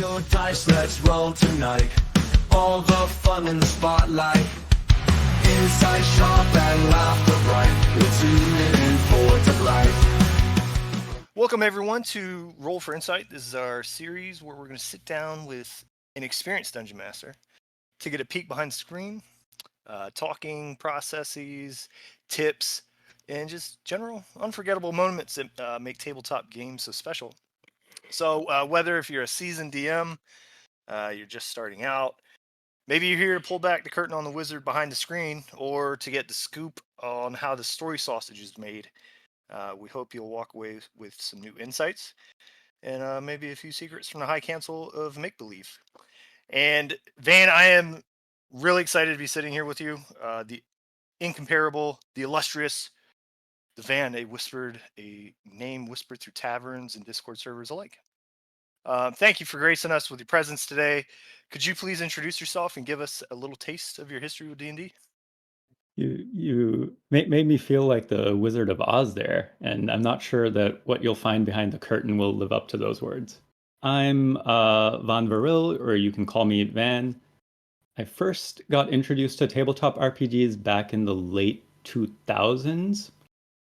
your dice, let's roll tonight. All the fun in the spotlight. Inside sharp and laughter bright. We're tuning in for delight. Welcome everyone to Roll for Insight. This is our series where we're going to sit down with an experienced dungeon master to get a peek behind the screen, talking processes, tips, and just general unforgettable moments that make tabletop games so special. So whether if you're a seasoned DM, you're just starting out, maybe you're here to pull back the curtain on the wizard behind the screen, or to get the scoop on how the story sausage is made. We hope you'll walk away with some new insights and maybe a few secrets from the High Council of Make Believe. And Van, I am really excited to be sitting here with you. The incomparable, the illustrious, the Van, a name whispered through taverns and Discord servers alike. Thank you for gracing us with your presence today. Could you please introduce yourself and give us a little taste of your history with D&D? You made me feel like the Wizard of Oz there, and I'm not sure that what you'll find behind the curtain will live up to those words. I'm Vanwaril, or you can call me Van. I first got introduced to tabletop RPGs back in the late 2000s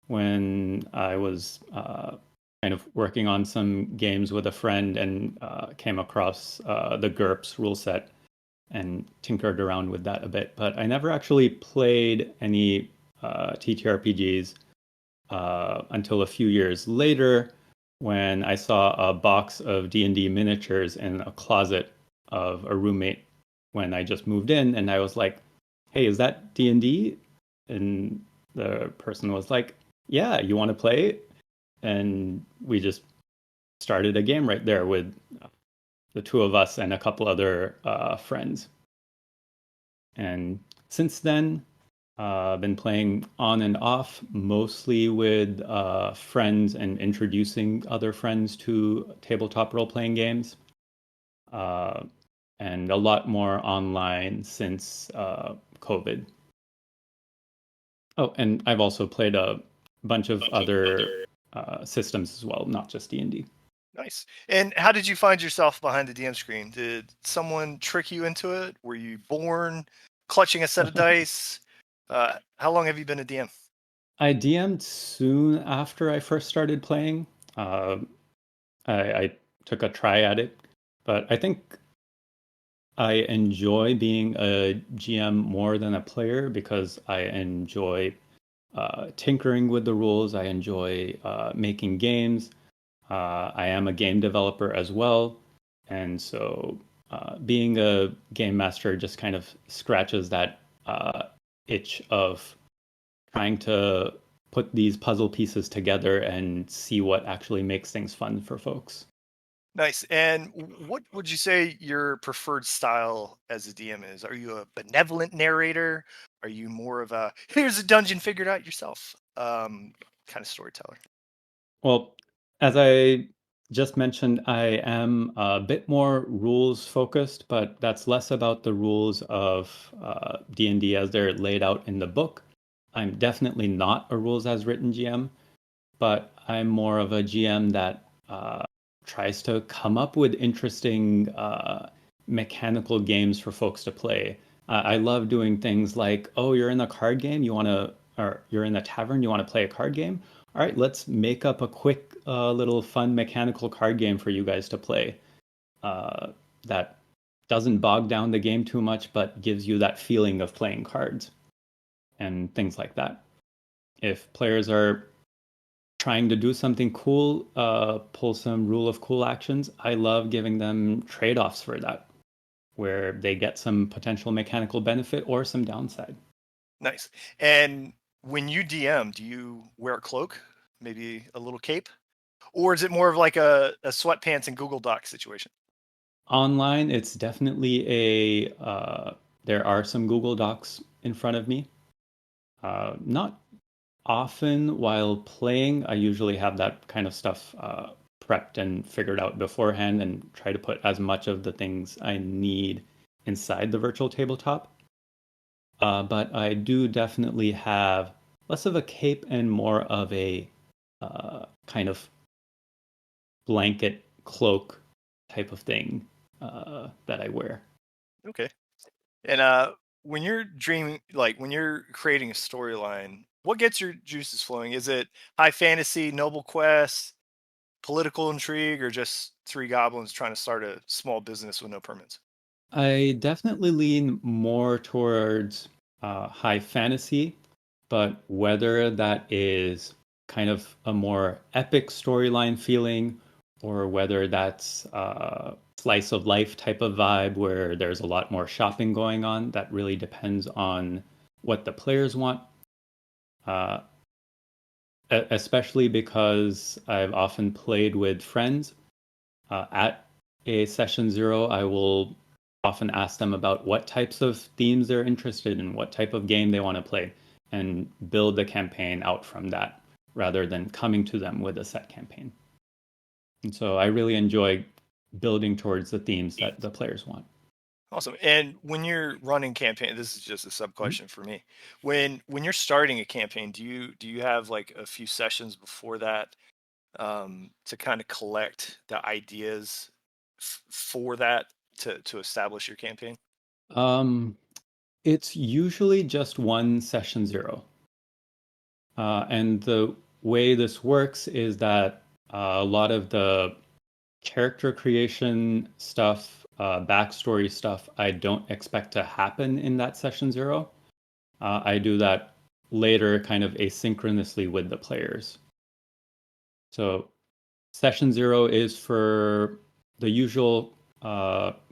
when I was kind of working on some games with a friend and came across the GURPS rule set and tinkered around with that a bit. But I never actually played any TTRPGs until a few years later when I saw a box of D&D miniatures in a closet of a roommate when I just moved in, and I was like, hey, is that D&D? And the person was like, yeah, you want to play? And we just started a game right there with the two of us and a couple other friends. And since then, I've been playing on and off, mostly with friends and introducing other friends to tabletop role-playing games. And a lot more online since COVID. Oh, and I've also played a bunch of other systems as well, not just D&D. Nice. And how did you find yourself behind the DM screen? Did someone trick you into it? Were you born clutching a set of dice? How long have you been a DM? I DM'd soon after I first started playing. I took a try at it, but I think I enjoy being a GM more than a player because I enjoy tinkering with the rules. I enjoy making games. I am a game developer as well. And so being a game master just kind of scratches that itch of trying to put these puzzle pieces together and see what actually makes things fun for folks. Nice. And what would you say your preferred style as a DM is? Are you a benevolent narrator? Are you more of a here's a dungeon figured out yourself kind of storyteller? Well, as I just mentioned, I am a bit more rules focused, but that's less about the rules of D&D as they're laid out in the book. I'm definitely not a rules as written GM, but I'm more of a GM that tries to come up with interesting mechanical games for folks to play. I love doing things like, oh, you're in a card game, or you're in a tavern, you want to play a card game? All right, let's make up a quick little fun mechanical card game for you guys to play that doesn't bog down the game too much, but gives you that feeling of playing cards and things like that. If players are trying to do something cool, pull some rule of cool actions, I love giving them trade-offs for that, where they get some potential mechanical benefit or some downside. Nice. And when you DM, do you wear a cloak, maybe a little cape, or is it more of like a sweatpants and Google Docs situation? Online, it's definitely there are some Google Docs in front of me. Not often while playing, I usually have that kind of stuff prepped and figured out beforehand and try to put as much of the things I need inside the virtual tabletop. But I do definitely have less of a cape and more of a kind of blanket cloak type of thing that I wear. Okay. And when you're dreaming, like when you're creating a storyline, what gets your juices flowing? Is it high fantasy, noble quest, political intrigue, or just three goblins trying to start a small business with no permits? I definitely lean more towards high fantasy, but whether that is kind of a more epic storyline feeling or whether that's a slice of life type of vibe where there's a lot more shopping going on, that really depends on what the players want. Uh, Especially because I've often played with friends. At a session zero, I will often ask them about what types of themes they're interested in, what type of game they want to play, and build the campaign out from that rather than coming to them with a set campaign. And so I really enjoy building towards the themes that the players want. Awesome. And when you're running campaign, this is just a sub Mhm. question for me. When you're starting a campaign, do you have like a few sessions before that to kind of collect the ideas for that to establish your campaign? Um, it's usually just one session zero. And the way this works is that a lot of the character creation stuff, backstory stuff, I don't expect to happen in that session zero. I do that later, kind of asynchronously with the players. So session zero is for the usual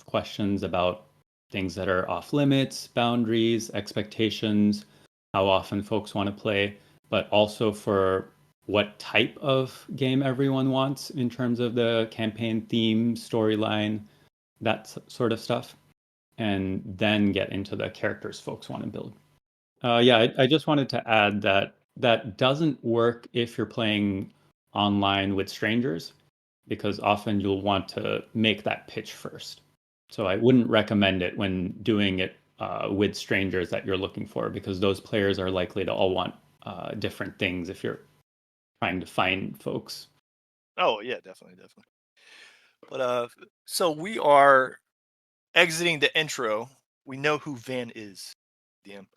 questions about things that are off limits, boundaries, expectations, how often folks want to play, but also for what type of game everyone wants in terms of the campaign theme, storyline, that sort of stuff, and then get into the characters folks want to build. Yeah, I just wanted to add that that doesn't work if you're playing online with strangers, because often you'll want to make that pitch first. So I wouldn't recommend it when doing it with strangers that you're looking for, because those players are likely to all want different things if you're trying to find folks. Oh yeah, definitely, definitely. But so we are exiting the intro. We know who Van is, DM.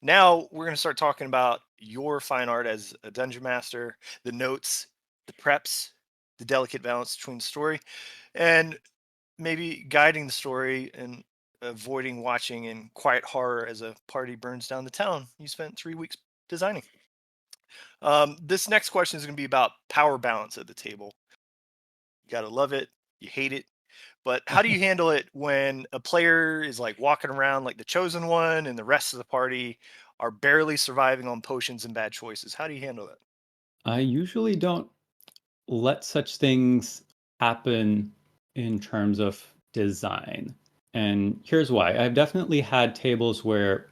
Now we're gonna start talking about your fine art as a dungeon master, the notes, the preps, the delicate balance between the story, and maybe guiding the story and avoiding watching in quiet horror as a party burns down the town you spent 3 weeks designing. This next question is going to be about power balance at the table. You got to love it, you hate it, but how do you handle it when a player is like walking around like the chosen one and the rest of the party are barely surviving on potions and bad choices? How do you handle that? I usually don't let such things happen in terms of design. And here's why. I've definitely had tables where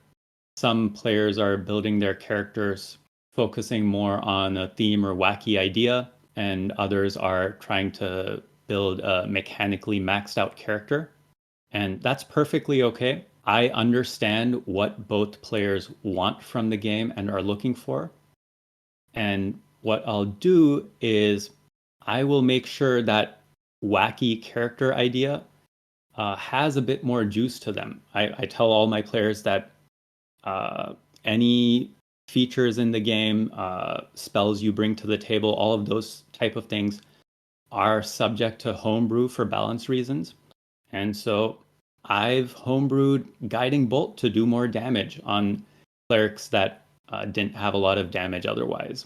some players are building their characters focusing more on a theme or wacky idea, and others are trying to build a mechanically maxed out character. And that's perfectly okay. I understand what both players want from the game and are looking for. And what I'll do is I will make sure that wacky character idea has a bit more juice to them. I tell all my players that uh, any features in the game, spells you bring to the table, all of those type of things are subject to homebrew for balance reasons. And so I've homebrewed Guiding Bolt to do more damage on clerics that didn't have a lot of damage otherwise.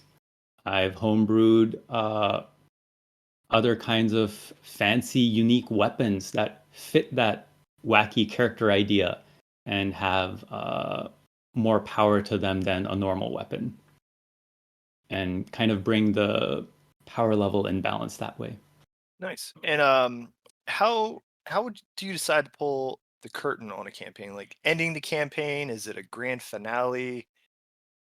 I've homebrewed other kinds of fancy, unique weapons that fit that wacky character idea and have more power to them than a normal weapon, and kind of bring the power level in balance that way. Nice. And do you decide to pull the curtain on a campaign? Like ending the campaign, is it a grand finale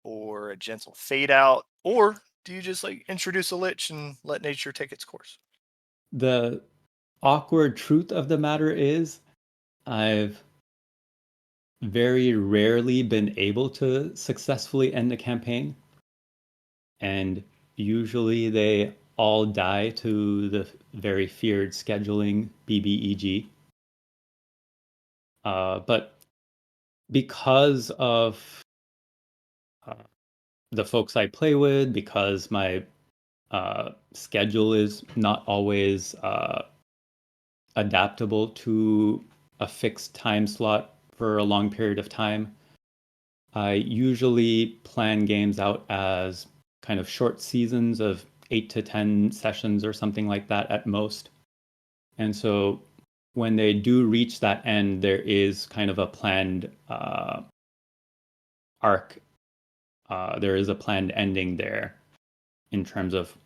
or a gentle fade out? Or do you just like introduce a lich and let nature take its course? The awkward truth of the matter is, I've very rarely been able to successfully end a campaign, and usually they all die to the very feared scheduling BBEG. But because of the folks I play with, because my schedule is not always adaptable to a fixed time slot for a long period of time, I usually plan games out as kind of short seasons of 8 to 10 sessions or something like that at most. And so when they do reach that end, there is kind of a planned arc. There is a planned ending there in terms of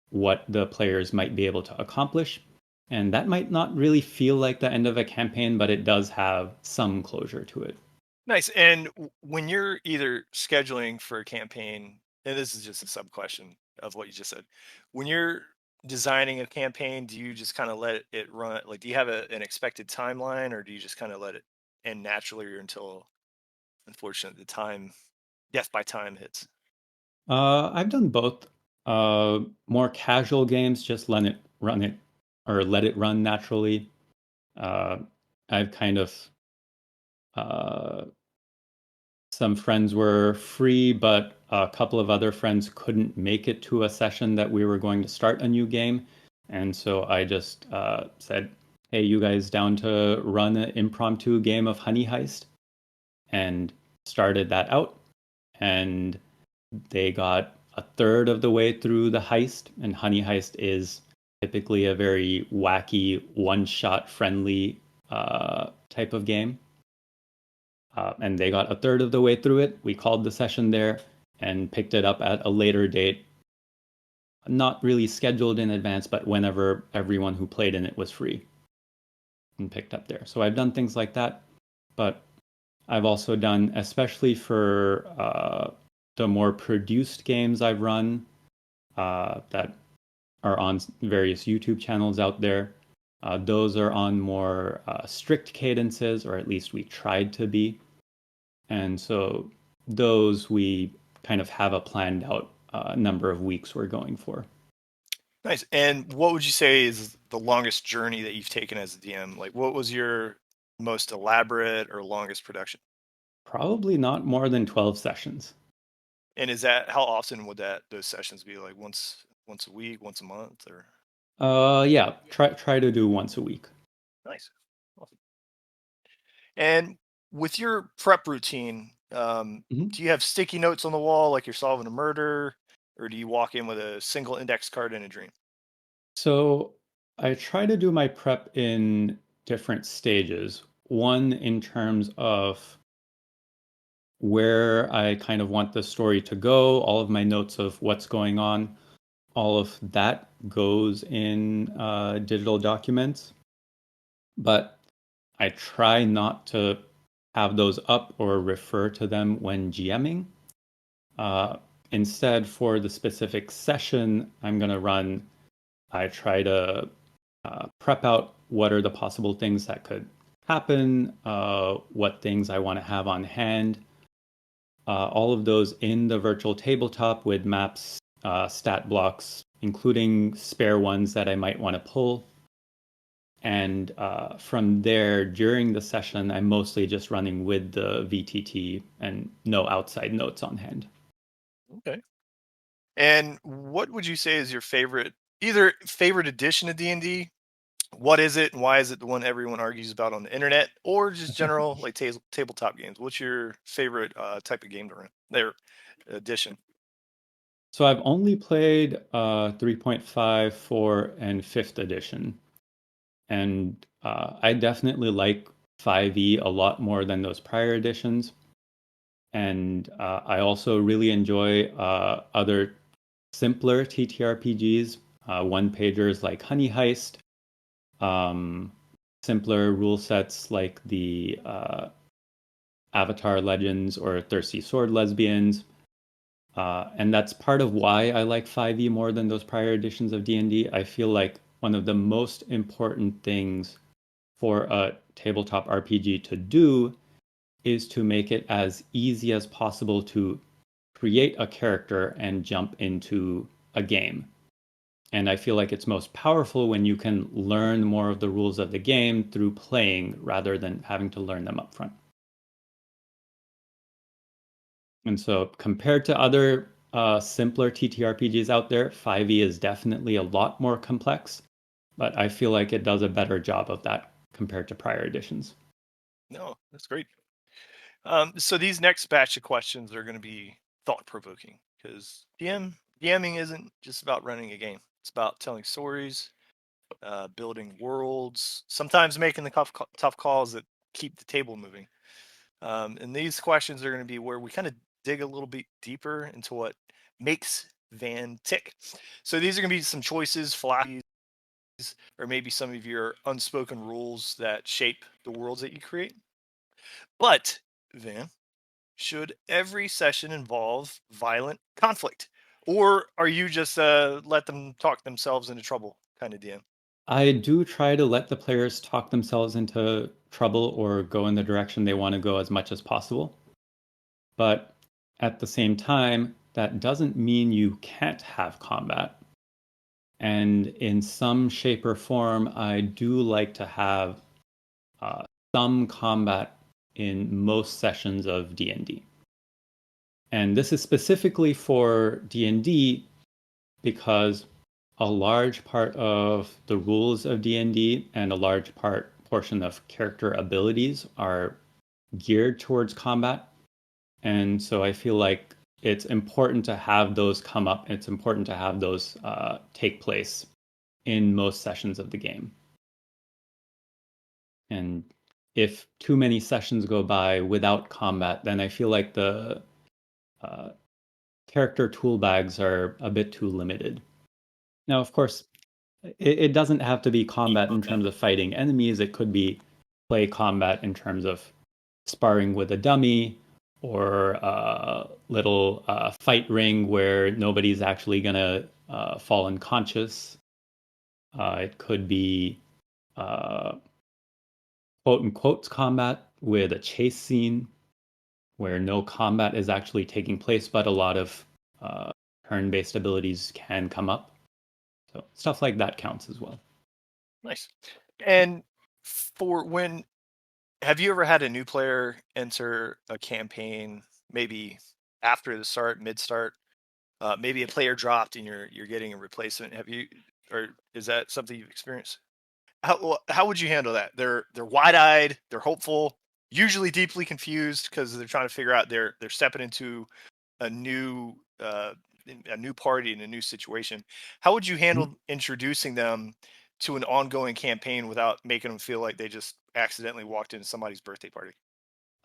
what the players might be able to accomplish. And that might not really feel like the end of a campaign, but it does have some closure to it. Nice. And when you're either scheduling for a campaign, and this is just a sub question of what you just said, when you're designing a campaign, do you just kind of let it run? Like, do you have an expected timeline, or do you just kind of let it end naturally or until, unfortunately, the time, death by time hits? I've done both. More casual games, just let it run naturally. Uh, I've kind of uh, some friends were free, but a couple of other friends couldn't make it to a session that we were going to start a new game, and so I just said, "Hey, you guys down to run an impromptu game of Honey Heist?" And started that out, and they got a third of the way through the heist, and Honey Heist is typically a very wacky, one-shot friendly type of game. And they got a third of the way through it. We called the session there and picked it up at a later date, not really scheduled in advance, but whenever everyone who played in it was free, and picked up there. So I've done things like that, but I've also done, especially for the more produced games I've run that are on various YouTube channels out there. Those are on more strict cadences, or at least we tried to be. And so those we kind of have a planned out number of weeks we're going for. Nice. And what would you say is the longest journey that you've taken as a DM? Like, what was your most elaborate or longest production? Probably not more than 12 sessions. And is that how often would those sessions be? Like once a week, once a month, or Yeah, try to do once a week. nice. Awesome. And with your prep routine, Mhm. do you have sticky notes on the wall like you're solving a murder, or do you walk in with a single index card and a dream? So I try to do my prep in different stages. One in terms of where I kind of want the story to go, all of my notes of what's going on, all of that goes in digital documents. But I try not to have those up or refer to them when GMing. Uh, Instead, for the specific session I'm going to run, I try to prep out what are the possible things that could happen, what things I want to have on hand, all of those in the virtual tabletop with maps, stat blocks, including spare ones that I might want to pull. And from there, during the session, I'm mostly just running with the VTT and no outside notes on hand. Okay. And what would you say is your favorite, either favorite edition of D&D? What is it, and why is it the one everyone argues about on the internet, or just general like tabletop games? What's your favorite type of game to run? Their edition. So I've only played 3.5, 4, and 5th edition. And I definitely like 5e a lot more than those prior editions. And I also really enjoy other simpler TTRPGs, one pagers like Honey Heist, um, simpler rule sets like the Avatar Legends or Thirsty Sword Lesbians. And that's part of why I like 5e more than those prior editions of D&D. I feel like one of the most important things for a tabletop RPG to do is to make it as easy as possible to create a character and jump into a game. And I feel like it's most powerful when you can learn more of the rules of the game through playing rather than having to learn them up front. And so compared to other simpler TTRPGs out there, 5e is definitely a lot more complex, but I feel like it does a better job of that compared to prior editions. No, that's great. So these next batch of questions are going to be thought provoking because DMing isn't just about running a game. It's about telling stories, building worlds, sometimes making the tough calls that keep the table moving. And these questions are going to be where we kind of dig a little bit deeper into what makes Van tick. So these are going to be some choices, philosophies, or maybe some of your unspoken rules that shape the worlds that you create. But Van, should every session involve violent conflict, or are you just let them talk themselves into trouble kind of DM? I do try to let the players talk themselves into trouble or go in the direction they want to go as much as possible. But at the same time, that doesn't mean you can't have combat. And in some shape or form, I do like to have uh, some combat in most sessions of D&D. And this is specifically for D&D because a large part of the rules of D&D and a large portion of character abilities are geared towards combat. And so I feel like it's important to have those come up. It's important to have those take place in most sessions of the game. And if too many sessions go by without combat, then I feel like the uh, character tool bags are a bit too limited. Now, of course, it doesn't have to be combat in terms of fighting enemies. It could be play combat in terms of sparring with a dummy or a little fight ring where nobody's actually going to fall unconscious. It could be quote unquote combat with a chase scene where no combat is actually taking place, but a lot of turn-based abilities can come up. So stuff like that counts as well. Nice. And for when have you ever had a new player enter a campaign, maybe after the start, mid start? Maybe a player dropped and you're getting a replacement. Have you, or is that something you've experienced? How would you handle that? They're wide eyed, they're hopeful, usually deeply confused because they're trying to figure out they're stepping into a new a new party in a new situation. How would you Mhm. handle introducing them to an ongoing campaign without making them feel like they just accidentally walked into somebody's birthday party?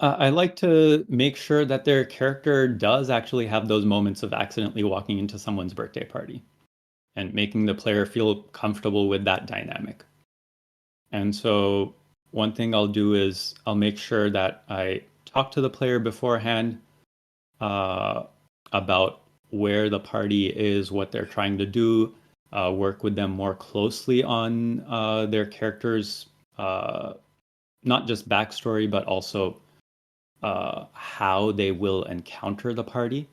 I like to make sure that their character does actually have those moments of accidentally walking into someone's birthday party and making the player feel comfortable with that dynamic. And so one thing I'll do is I'll make sure that I talk to the player beforehand uh, about where the party is, what they're trying to do, work with them more closely on their characters, not just backstory, but also how they will encounter the party,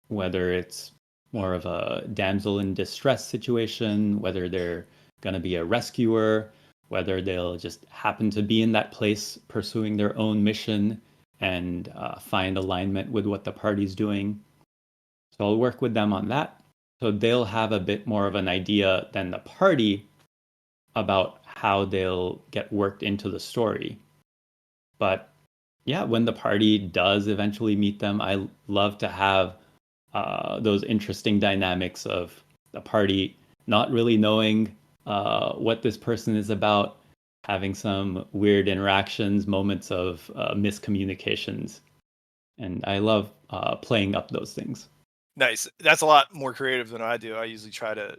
whether it's more of a damsel in distress situation, whether they're going to be a rescuer, whether they'll just happen to be in that place pursuing their own mission and find alignment with what the party's doing. So I'll work with them on that. So they'll have a bit more of an idea than the party about how they'll get worked into the story. But yeah, when the party does eventually meet them, I love to have those interesting dynamics of the party not really knowing what this person is about, having some weird interactions, moments of miscommunications. And I love playing up those things. Nice. That's a lot more creative than I do. I usually try to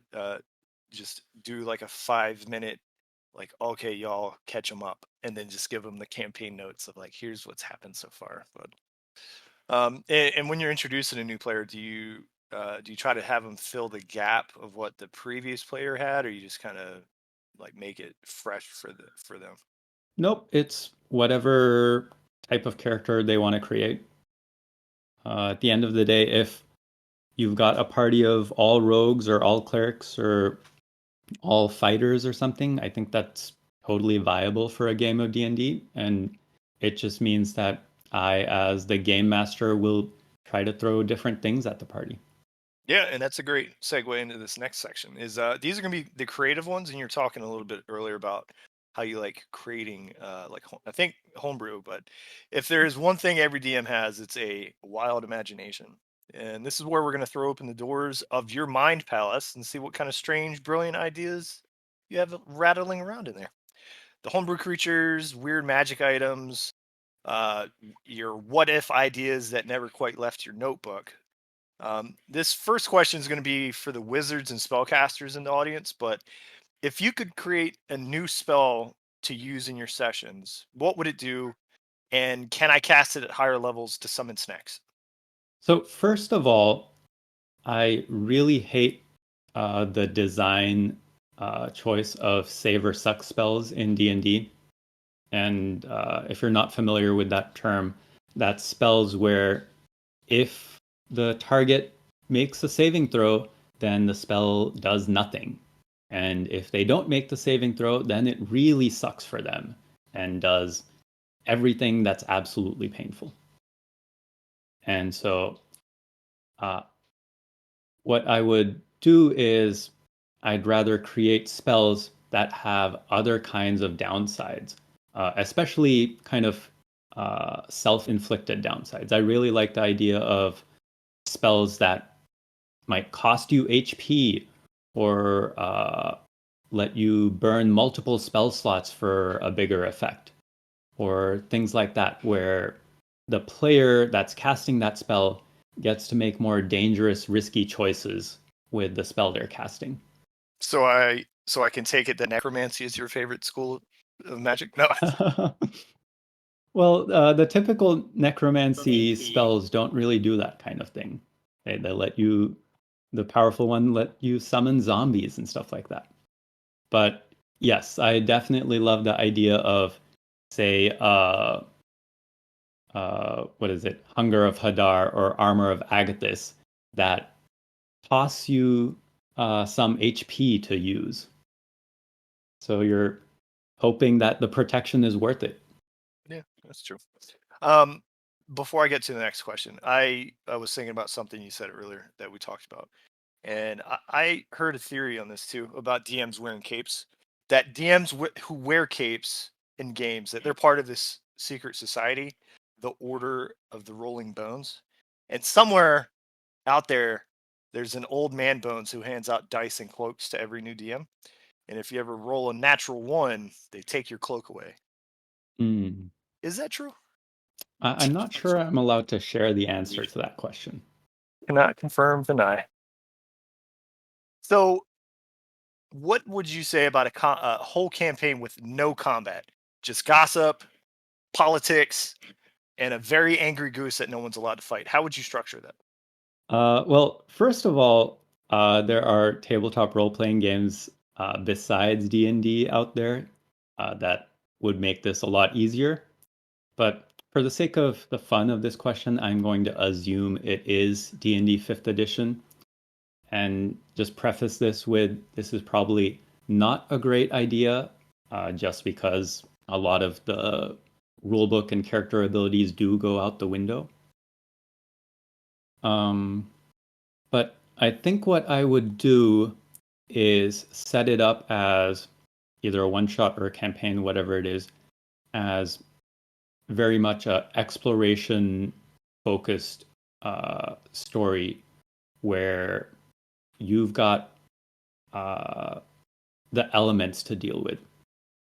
just do like a 5 minute, like, okay, y'all catch them up, and then just give them the campaign notes of like, here's what's happened so far. But and when you're introducing a new player, do you try to have them fill the gap of what the previous player had, or you just kind of like make it fresh for them? Nope, it's whatever type of character they want to create. At the end of the day, if you've got a party of all rogues or all clerics or all fighters or something, I think that's totally viable for a game of D&D. And it just means that I, as the game master, will try to throw different things at the party. Yeah, and that's a great segue into this next section. Is these are going to be the creative ones, and you're talking a little bit earlier about how you like creating, I think homebrew. But if there is one thing every DM has, it's a wild imagination, and this is where we're going to throw open the doors of your mind palace and see what kind of strange, brilliant ideas you have rattling around in there. The homebrew creatures, weird magic items, your what if ideas that never quite left your notebook. This first question is going to be for the wizards and spellcasters in the audience, but if you could create a new spell to use in your sessions, what would it do? And can I cast it at higher levels to summon snacks? So first of all, I really hate the design choice of save or suck spells in D&D. And if you're not familiar with that term, that's spells where if the target makes a saving throw, then the spell does nothing. And if they don't make the saving throw, then it really sucks for them and does everything that's absolutely painful. And so what I would do is I'd rather create spells that have other kinds of downsides, especially kind of self-inflicted downsides. I really like the idea of spells that might cost you HP or let you burn multiple spell slots for a bigger effect, or things like that, where the player that's casting that spell gets to make more dangerous, risky choices with the spell they're casting. So I can take it that necromancy is your favorite school of magic? No. Well, the typical necromancy spells don't really do that kind of thing. They let you, the powerful one, let you summon zombies and stuff like that. But yes, I definitely love the idea of, say, what is it, Hunger of Hadar or Armor of Agathis, that toss you some HP to use. So you're hoping that the protection is worth it. Yeah, that's true. Before I get to the next question, I was thinking about something you said earlier that we talked about. And I heard a theory on this too about DMs wearing capes. That DMs who wear capes in games, that they're part of this secret society, the Order of the Rolling Bones. And somewhere out there, there's an old man bones who hands out dice and cloaks to every new DM. And if you ever roll a natural one, they take your cloak away. Mm. Is that true? I'm not sure I'm allowed to share the answer to that question. Cannot confirm, deny. So, what would you say about a whole campaign with no combat, just gossip, politics, and a very angry goose that no one's allowed to fight? How would you structure that? Well, first of all, there are tabletop role-playing games besides D&D out there that would make this a lot easier. But for the sake of the fun of this question, I'm going to assume it is D&D 5th edition. And just preface this with, this is probably not a great idea, just because a lot of the rulebook and character abilities do go out the window. But I think what I would do is set it up as either a one-shot or a campaign, whatever it is, as very much a exploration-focused story where you've got the elements to deal with.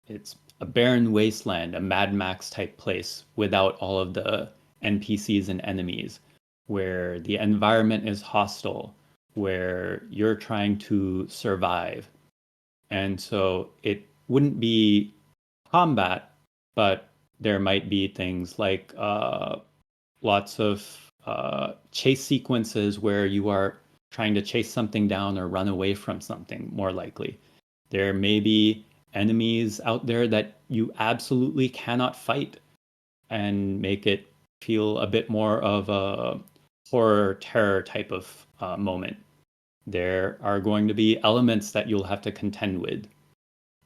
It's a barren wasteland, a Mad Max type place without all of the NPCs and enemies, where the environment is hostile, where you're trying to survive. And so it wouldn't be combat, but there might be things like lots of chase sequences where you are trying to chase something down or run away from something, more likely. There may be enemies out there that you absolutely cannot fight, and make it feel a bit more of a horror terror type of moment. There are going to be elements that you'll have to contend with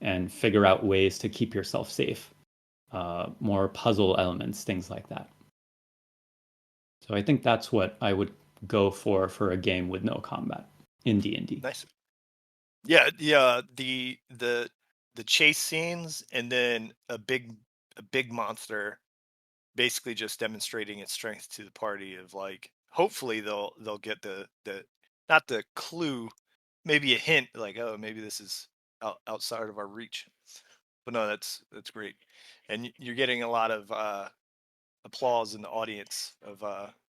and figure out ways to keep yourself safe. More puzzle elements, things like that. So I think that's what I would go for a game with no combat in D&D. Nice. Yeah, the chase scenes, and then a big monster basically just demonstrating its strength to the party of like, hopefully they'll get the not the clue, maybe a hint like, oh, maybe this is outside of our reach. But no, that's great. And you're getting a lot of applause in the audience of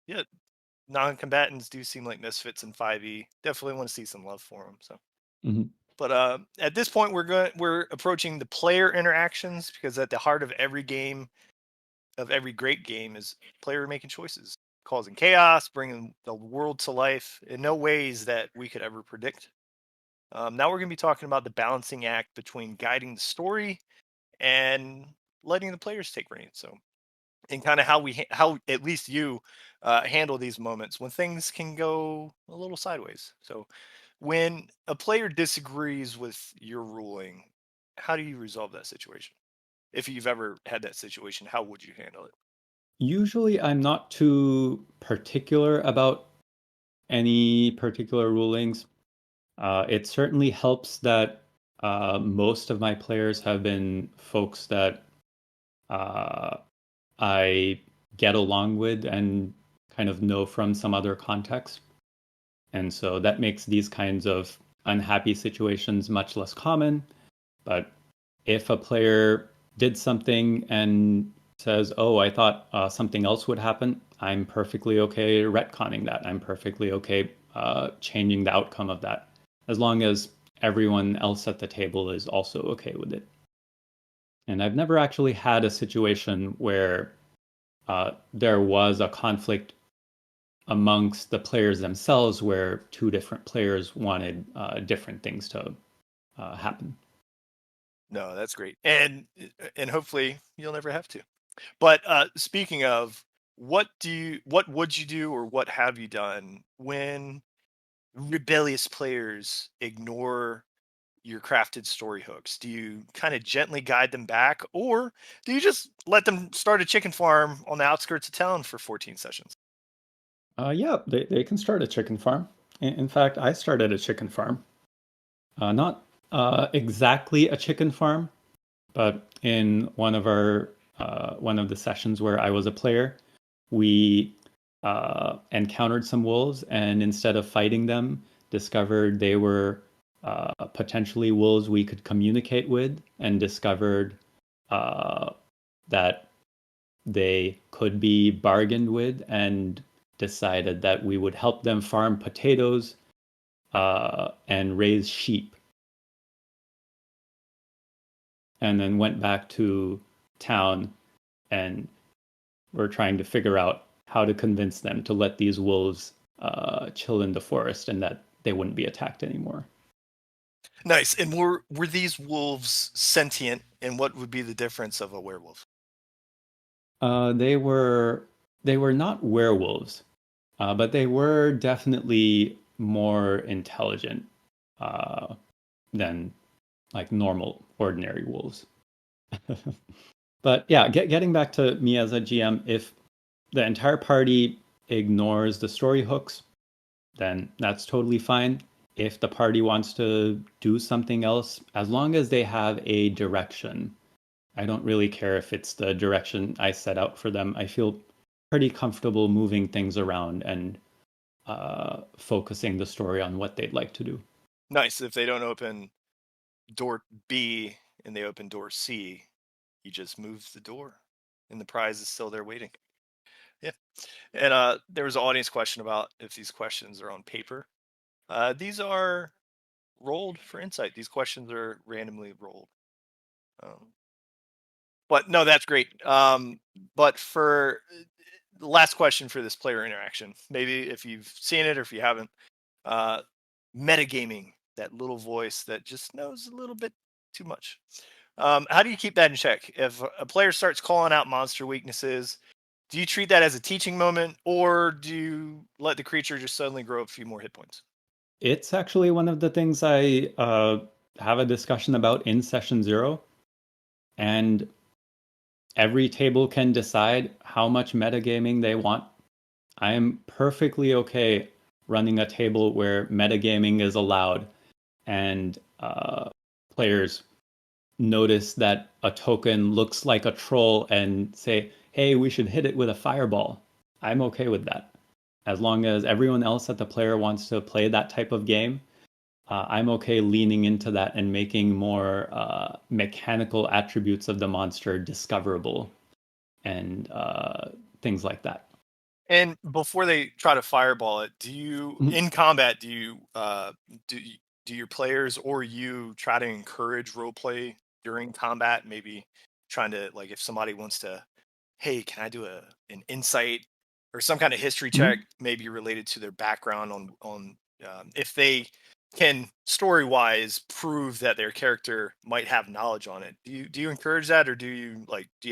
yeah, non-combatants do seem like misfits in 5e. Definitely want to see some love for them. So, Mhm. but at this point, we're approaching the player interactions, because at the heart of every game, of every great game, is player making choices, causing chaos, bringing the world to life in no ways that we could ever predict. Now we're going to be talking about the balancing act between guiding the story and letting the players take reign. So, and kind of how at least you handle these moments when things can go a little sideways. So, when a player disagrees with your ruling, how do you resolve that situation? If you've ever had that situation, how would you handle it? Usually, I'm not too particular about any particular rulings. It certainly helps that most of my players have been folks that uh, I get along with and kind of know from some other context. And so that makes these kinds of unhappy situations much less common. But if a player did something and says, "Oh, I thought something else would happen," I'm perfectly okay retconning that. I'm perfectly okay changing the outcome of that, as long as everyone else at the table is also okay with it. And I've never actually had a situation where there was a conflict amongst the players themselves where two different players wanted different things to happen. No, that's great, and hopefully you'll never have to. But speaking of, what would you do, or what have you done when rebellious players ignore your crafted story hooks? Do you kind of gently guide them back, or do you just let them start a chicken farm on the outskirts of town for 14 sessions? Yeah, they can start a chicken farm. In fact, I started a chicken farm. Not exactly a chicken farm, but in one of the sessions where I was a player, we encountered some wolves, and instead of fighting them, discovered they were potentially wolves we could communicate with, and discovered uh, that they could be bargained with, and decided that we would help them farm potatoes and raise sheep, and then went back to town and were trying to figure out how to convince them to let these wolves chill in the forest and that they wouldn't be attacked anymore. Nice. And were these wolves sentient? And what would be the difference of a werewolf? They were not werewolves, but they were definitely more intelligent uh, than like normal, ordinary wolves. But yeah, getting back to me as a GM, if the entire party ignores the story hooks, then that's totally fine. If the party wants to do something else, as long as they have a direction, I don't really care if it's the direction I set out for them. I feel pretty comfortable moving things around and focusing the story on what they'd like to do. Nice. If they don't open door B and they open door C, you just move the door and the prize is still there waiting. Yeah. And there was an audience question about if these questions are on paper. These are rolled for insight. These questions are randomly rolled. Um, but no, that's great. But for the last question for this player interaction, maybe if you've seen it or if you haven't, uh, metagaming, that little voice that just knows a little bit too much. How do you keep that in check? If a player starts calling out monster weaknesses, do you treat that as a teaching moment, or do you let the creature just suddenly grow a few more hit points? It's actually one of the things I have a discussion about in session 0, and every table can decide how much metagaming they want. I am perfectly okay running a table where metagaming is allowed and players notice that a token looks like a troll and say, hey, we should hit it with a fireball. I'm okay with that. As long as everyone else at the player wants to play that type of game, I'm okay leaning into that and making more mechanical attributes of the monster discoverable and things like that. And before they try to fireball it, do you Mhm. in combat do you, do your players or you try to encourage role play during combat? Maybe trying to, like, if somebody wants to, hey, can I do an insight or some kind of history check, Mhm. maybe related to their background on if they can story wise prove that their character might have knowledge on it. Do you encourage that, or do you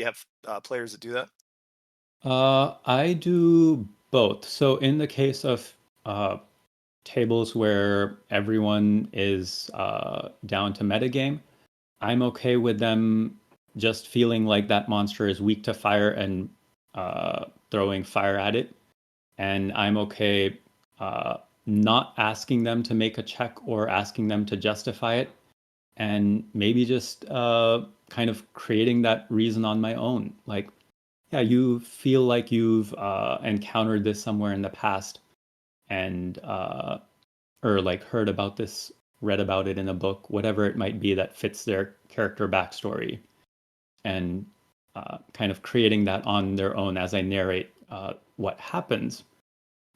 have players that do that? I do both. So in the case of uh, tables where everyone is down to metagame, I'm okay with them just feeling like that monster is weak to fire and throwing fire at it. And I'm okay uh, not asking them to make a check or asking them to justify it, and maybe just kind of creating that reason on my own. Like, yeah, you feel like you've encountered this somewhere in the past, and or like heard about this, read about it in a book, whatever it might be that fits their character backstory, and kind of creating that on their own as I narrate what happens.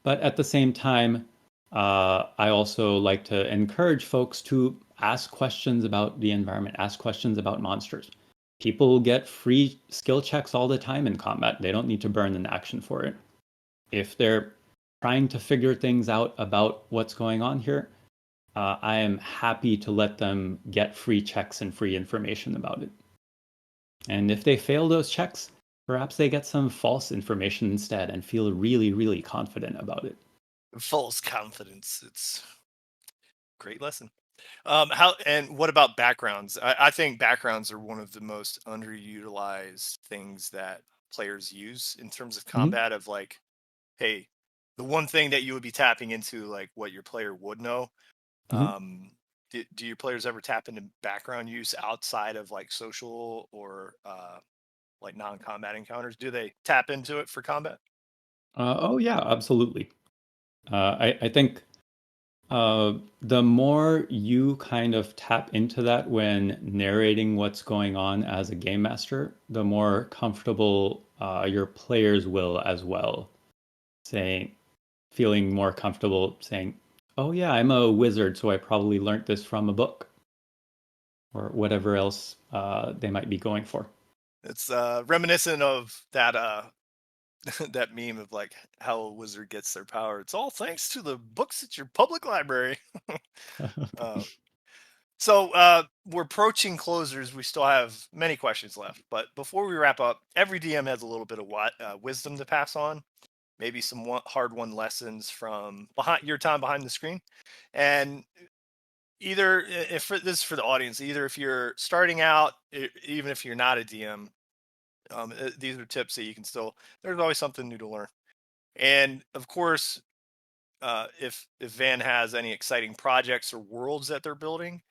But at the same time, I also like to encourage folks to ask questions about the environment, ask questions about monsters. People get free skill checks all the time in combat. They don't need to burn an action for it. If they're trying to figure things out about what's going on here, I am happy to let them get free checks and free information about it. And if they fail those checks, perhaps they get some false information instead and feel really, really confident about it. False confidence. It's a great lesson. How and what about backgrounds? I think backgrounds are one of the most underutilized things that players use in terms of Mhm. combat. Of like, hey, the one thing that you would be tapping into, like what your player would know. Mhm. Um, do your players ever tap into background use outside of like social or like non-combat encounters? Do they tap into it for combat? Oh yeah, absolutely. I think the more you kind of tap into that when narrating what's going on as a game master, the more comfortable your players will as well. Saying, feeling more comfortable saying, "Oh yeah, I'm a wizard, so I probably learned this from a book," or whatever else they might be going for. It's reminiscent of that that meme of like how a wizard gets their power. It's all thanks to the books at your public library. uh, we're approaching closers. We still have many questions left, but before we wrap up, every DM has a little bit of wisdom to pass on. Maybe some hard-won lessons from behind your time behind the screen, and either if this is for the audience, either if you're starting out, even if you're not a DM, these are tips that you can still. There's always something new to learn, and of course, if Van has any exciting projects or worlds that they're building,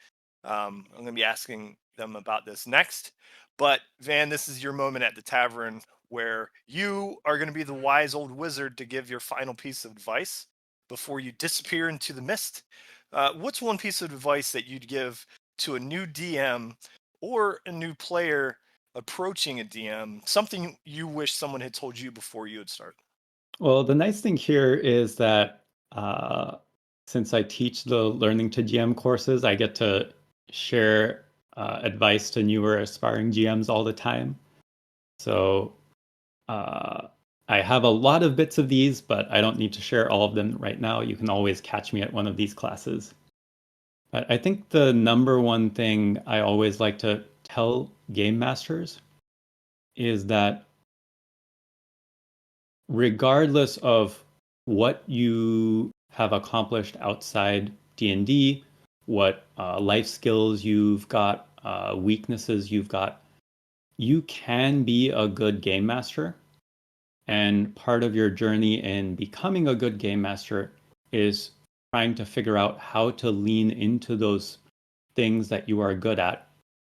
I'm going to be asking them about this next. But Van, this is your moment at the tavern where you are going to be the wise old wizard to give your final piece of advice before you disappear into the mist. What's one piece of advice that you'd give to a new DM or a new player approaching a DM? Something you wish someone had told you before you had started. Well, the nice thing here is that uh, since I teach the Learning to GM courses, I get to share advice to newer aspiring GMs all the time. So uh, I have a lot of bits of these, but I don't need to share all of them right now. You can always catch me at one of these classes. But I think the number one thing I always like to tell game masters is that regardless of what you have accomplished outside D&D, what life skills you've got, weaknesses you've got, you can be a good game master. And part of your journey in becoming a good game master is trying to figure out how to lean into those things that you are good at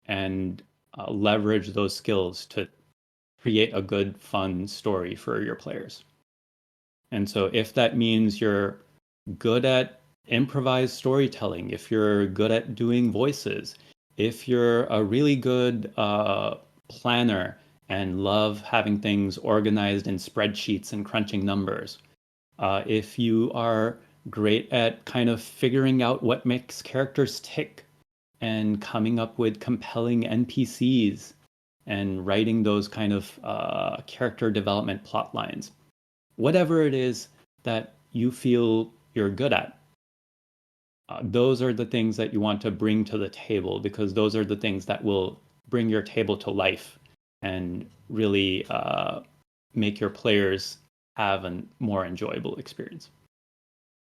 and leverage those skills to create a good, fun story for your players. And so if that means you're good at improvised storytelling, if you're good at doing voices, if you're a really good planner and love having things organized in spreadsheets and crunching numbers, if you are great at kind of figuring out what makes characters tick and coming up with compelling NPCs and writing those kind of character development plot lines, whatever it is that you feel you're good at, those are the things that you want to bring to the table, because those are the things that will bring your table to life and really make your players have a more enjoyable experience.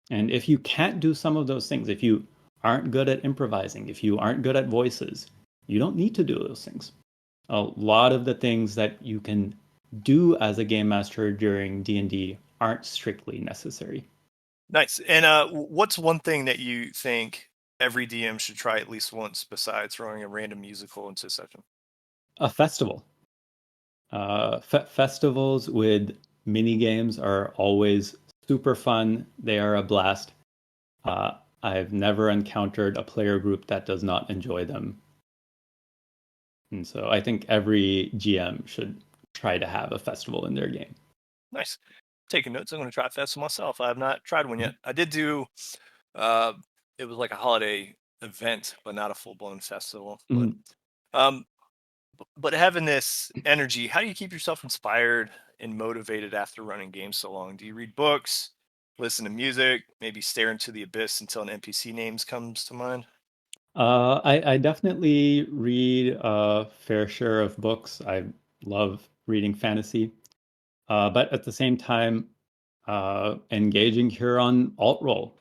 And if you can't do some of those things, if you aren't good at improvising, if you aren't good at voices, you don't need to do those things. A lot of the things that you can do as a game master during D&D aren't strictly necessary. Nice. And what's one thing that you think every DM should try at least once besides throwing a random musical into a session? A festival. Festivals with mini games are always super fun. They are a blast. I've never encountered a player group that does not enjoy them. And so I think every GM should try to have a festival in their game. Nice. Taking notes. I'm going to try a festival myself. I have not tried one yet. I did do, uh, it was like a holiday event, but not a full blown festival. But um, but having this energy, how do you keep yourself inspired and motivated after running games so long? Do you read books, listen to music, maybe stare into the abyss until an NPC names comes to mind? I definitely read a fair share of books. I love reading fantasy. But at the same time, engaging here on Altrole.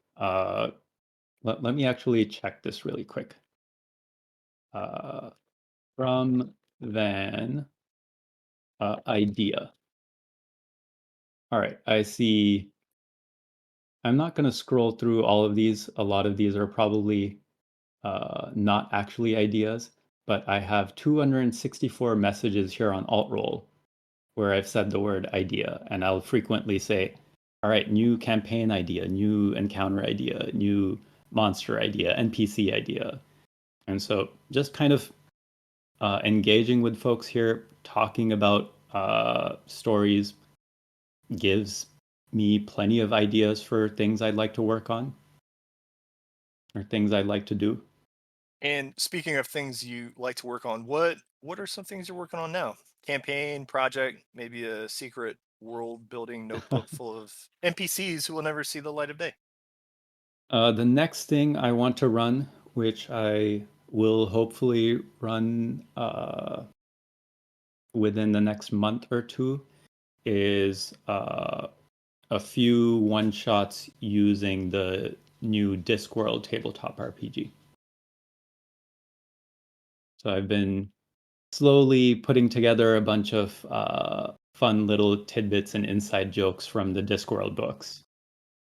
Let me actually check this really quick. From Van, idea. All right, I see. I'm not going to scroll through all of these. A lot of these are probably not actually ideas, but I have 264 messages here on Altrole where I've said the word idea, and I'll frequently say, all right, new campaign idea, new encounter idea, new monster idea, NPC idea. And so just kind of engaging with folks here, talking about stories gives me plenty of ideas for things I'd like to work on or things I'd like to do. And speaking of things you like to work on, what are some things you're working on now? Campaign, project, maybe a secret world building notebook full of NPCs who will never see the light of day. The next thing I want to run, which I will hopefully run within the next month or two, is a few one-shots using the new Discworld tabletop RPG. So I've been slowly putting together a bunch of fun little tidbits and inside jokes from the Discworld books.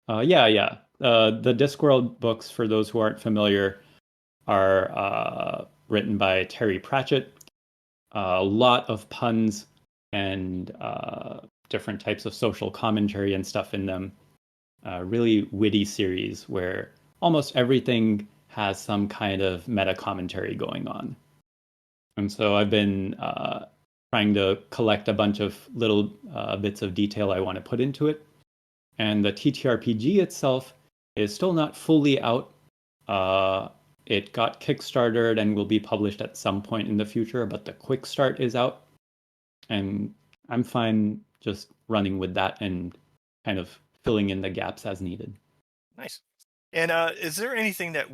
Yeah. The Discworld books, for those who aren't familiar, are written by Terry Pratchett. A lot of puns and different types of social commentary and stuff in them. Really witty series where almost everything has some kind of meta commentary going on. And so I've been trying to collect a bunch of little bits of detail I want to put into it. And the TTRPG itself is still not fully out. It got kickstarted and will be published at some point in the future, but the quick start is out. And I'm fine just running with that and kind of filling in the gaps as needed. Nice. And is there anything that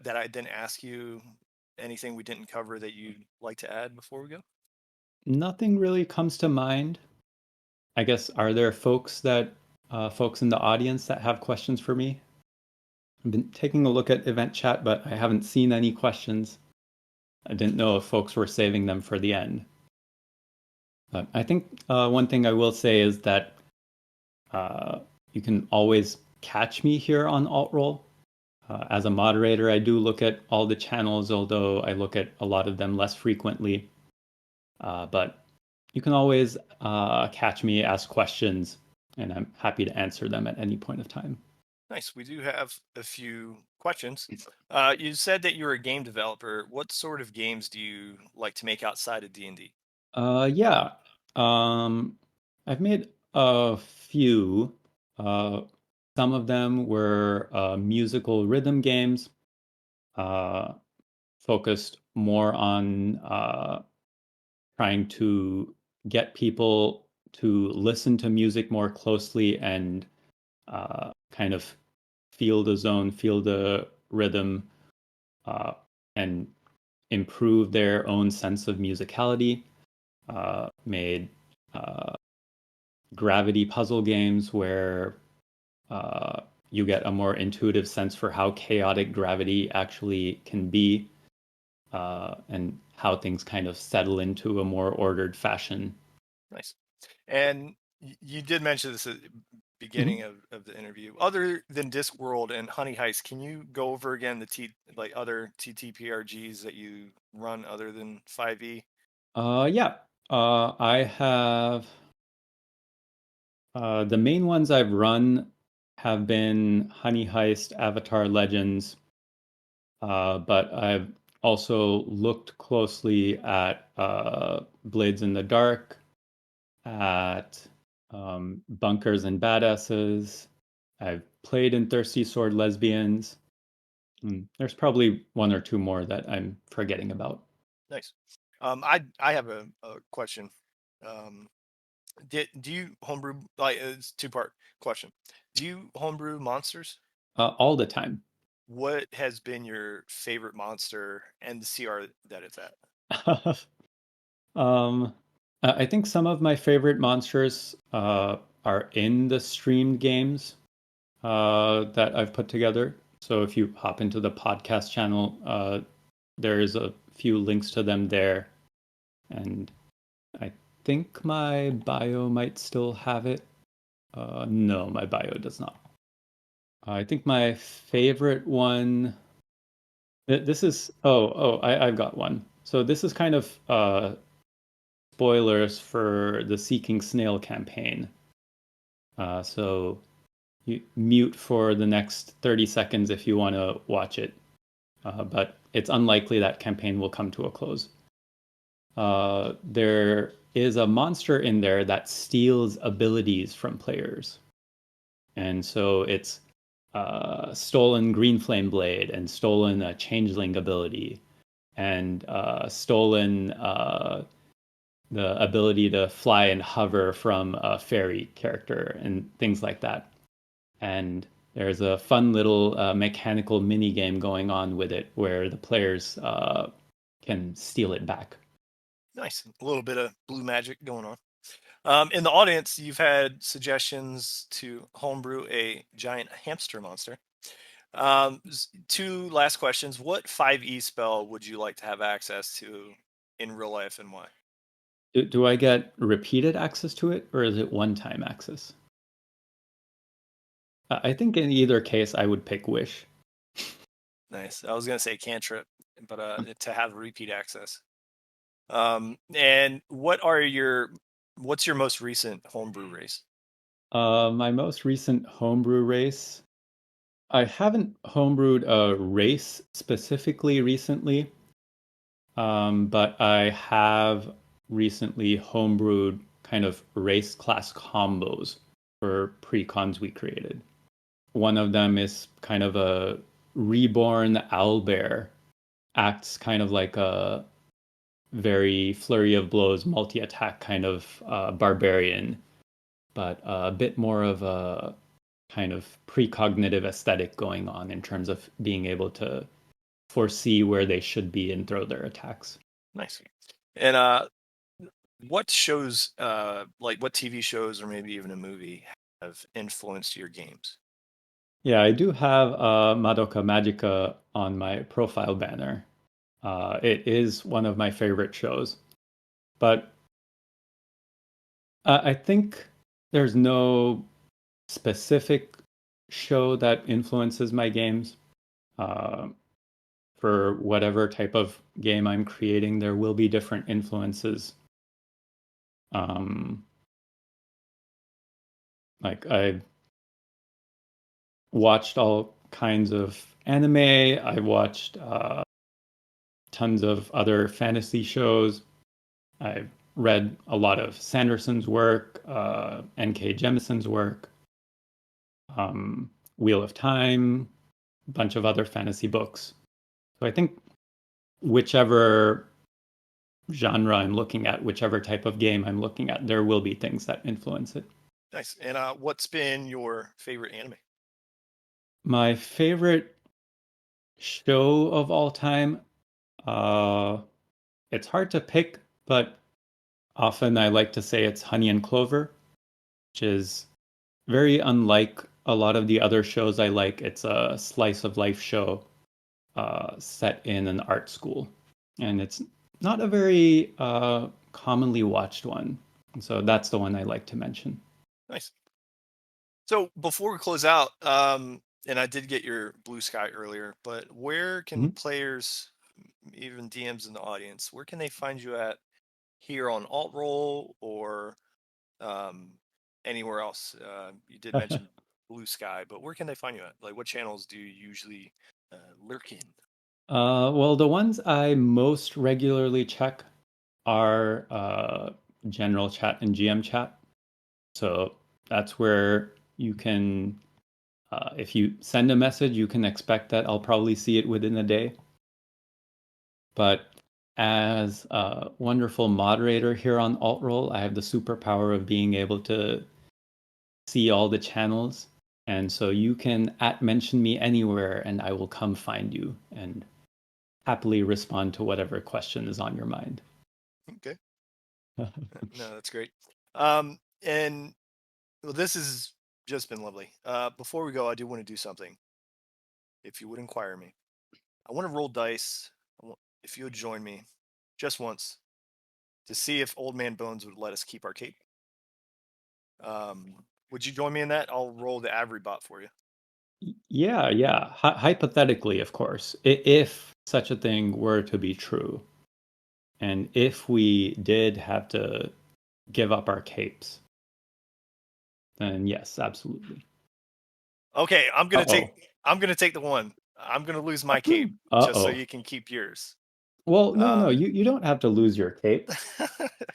that I didn't ask you, anything we didn't cover that you'd like to add before we go? Nothing really comes to mind. I guess, are there folks in the audience that have questions for me? I've been taking a look at event chat, but I haven't seen any questions. I didn't know if folks were saving them for the end. But I think one thing I will say is that you can always catch me here on Altrole. As a moderator, I do look at all the channels, although I look at a lot of them less frequently. But you can always catch me, ask questions, and I'm happy to answer them at any point of time. Nice. We do have a few questions. You said that you're a game developer. What sort of games do you like to make outside of D&D? Yeah. I've made a few. Some of them were musical rhythm games, uh, focused more on trying to get people to listen to music more closely and kind of feel the zone, feel the rhythm, and improve their own sense of musicality. Made gravity puzzle games where you get a more intuitive sense for how chaotic gravity actually can be, and how things kind of settle into a more ordered fashion. Nice. And you did mention this at the beginning of the interview. Other than Discworld and Honey Heist, can you go over again the other TTPRGs that you run other than 5e? Yeah. I have the main ones I've run have been Honey Heist, Avatar Legends, but I've also looked closely at Blades in the Dark, at Bunkers and Badasses. I've played in Thirsty Sword Lesbians. There's probably one or two more that I'm forgetting about. Nice. I have a question. Do you homebrew, like, it's two-part question. Do you homebrew monsters? All the time. What has been your favorite monster and the CR that it's at? Um, I think some of my favorite monsters are in the streamed games that I've put together. So if you hop into the podcast channel, there's a few links to them there. And I think my bio might still have it. No, my bio does not. I think my favorite one. This is I've got one. So this is kind of spoilers for the Seeking Snail campaign. So you mute for the next 30 seconds if you want to watch it. But it's unlikely that campaign will come to a close. There is a monster in there that steals abilities from players. And so it's stolen Green Flame Blade and stolen a Changeling ability and stolen the ability to fly and hover from a fairy character and things like that. And there's a fun little mechanical mini game going on with it where the players can steal it back. Nice. A little bit of blue magic going on. In the audience, you've had suggestions to homebrew a giant hamster monster. Two last questions. What 5e spell would you like to have access to in real life, and why? Do I get repeated access to it, or is it one-time access? I think in either case, I would pick Wish. Nice. I was gonna say cantrip, but to have repeat access. And what's your most recent homebrew race? My most recent homebrew race, I haven't homebrewed a race specifically recently, but I have recently homebrewed kind of race class combos for precons we created. One of them is kind of a reborn owlbear, acts kind of like a very flurry of blows, multi-attack kind of barbarian, but a bit more of a kind of precognitive aesthetic going on in terms of being able to foresee where they should be and throw their attacks. Nice. And what shows, like what TV shows or maybe even a movie have influenced your games? Yeah, I do have Madoka Magica on my profile banner. It is one of my favorite shows, but I think there's no specific show that influences my games. Uh, for whatever type of game I'm creating, there will be different influences. Like I watched all kinds of anime. I watched tons of other fantasy shows. I've read a lot of Sanderson's work, N.K. Jemison's work, Wheel of Time, a bunch of other fantasy books. So I think whichever genre I'm looking at, whichever type of game I'm looking at, there will be things that influence it. Nice. And what's been your favorite anime? My favorite show of all time, it's hard to pick, but often I like to say it's Honey and Clover, which is very unlike a lot of the other shows I like. It's a slice of life show set in an art school, and it's not a very commonly watched one. So that's the one I like to mention. Nice. So before we close out, and I did get your blue sky earlier, but where can players, even DMs in the audience, where can they find you at here on Altrole or anywhere else? You did mention blue sky, but where can they find you at? Like, what channels do you usually lurk in? Well, the ones I most regularly check are general chat and GM chat. So that's where you can, if you send a message, you can expect that I'll probably see it within a day. But as a wonderful moderator here on Altrole, I have the superpower of being able to see all the channels. And so you can @mention me anywhere and I will come find you and happily respond to whatever question is on your mind. Okay. No, that's great. And well, this has just been lovely. Before we go, I do want to do something. If you would inquire me, I want to roll dice. If you would join me just once to see if Old Man Bones would let us keep our cape. Would you join me in that? I'll roll the Avery bot for you. Yeah. Hypothetically, of course, if such a thing were to be true, and if we did have to give up our capes, then yes, absolutely. Okay, I'm gonna take the one. I'm gonna lose my cape just so you can keep yours. Well, no, you don't have to lose your cape.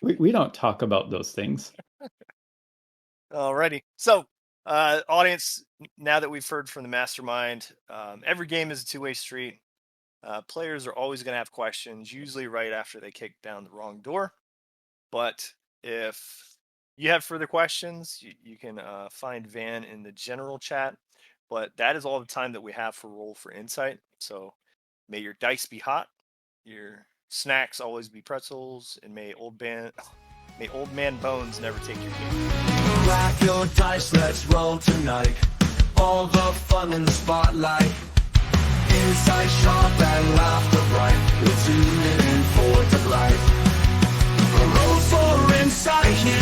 we don't talk about those things. Alrighty. So, audience, now that we've heard from the mastermind, every game is a two-way street. Players are always going to have questions, usually right after they kick down the wrong door. But if you have further questions, you can find Van in the general chat. But that is all the time that we have for Roll for Insight. So may your dice be hot, your snacks always be pretzels, and may Old Man Bones never take your game. Crack your dice, let's roll tonight. All the fun in the spotlight. Inside sharp and laughter bright. We're tuning in for delight. Roll for insight here.